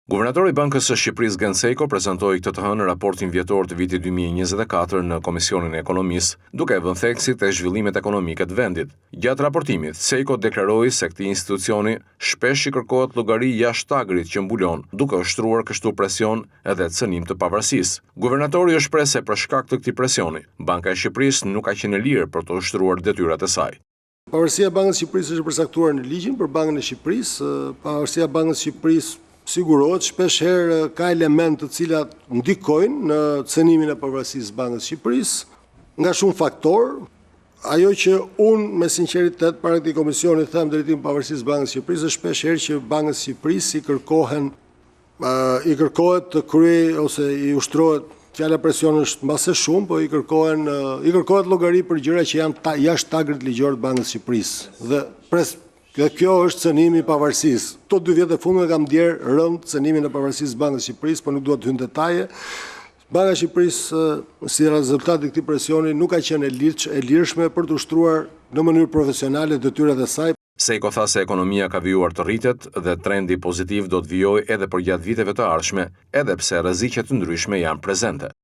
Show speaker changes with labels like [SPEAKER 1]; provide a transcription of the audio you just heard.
[SPEAKER 1] Guvernatori i Bankës së Shqipërisë Gen Sejko prezantoi këtë të hënë raportin vjetor të vitit 2024 në Komisionin e Ekonomisë, duke vënë theksit e zhvillimet ekonomike të vendit. Gjatë raportimit, Sejko deklaroi se këtij institucioni shpesh i kërkohet llogari jashtë tagrit që mbulon, duke ushtruar kështu presion edhe cënim të pavarësisë. Guvernatori u shpreh se për shkak të këtij presioni, Banka e Shqipërisë nuk ka qenë e lirë për të ushtruar detyrat e saj.
[SPEAKER 2] Pavarësia e Bankës së Shqipërisë është përcaktuar në ligjin për Bankën e Shqipërisë. Pavarësia e Bankës së Shqipërisë sigurohet shpesh herë ka elemente të cilat ndikojnë në cënimin e pavarësisë së Bankës së Shqipërisë nga shumë faktorë. Ajo që unë me sinqeritet para këtij komisioni them drejtim pavarësisë së Bankës së Shqipërisë është shpesh herë që Bankës së Shqipërisë i kërkohet të kryej ose i ushtrohet, fjala presion është mbase shumë, po i kërkohet llogari për gjëra që janë jashtë tagrit ligjor të Bankës së Shqipërisë. Dhe kjo është cënimi i pavarësisë. Këto 2 vjet e fundit kam ndjerë rënd cënimin e pavarësisë së Bankës së Shqipërisë, por nuk dua të hyj në detaje. Banka e Shqipërisë si rezultat i këtij presioni nuk ka qenë e lirshme për të ushtruar në mënyrë profesionale detyrat e saj.
[SPEAKER 1] Sejko tha se ekonomia ka vijuar të rritet dhe trendi pozitiv do të vijojë edhe për gjatë viteve të ardhshme, edhe pse rreziqe të ndryshme janë prezente.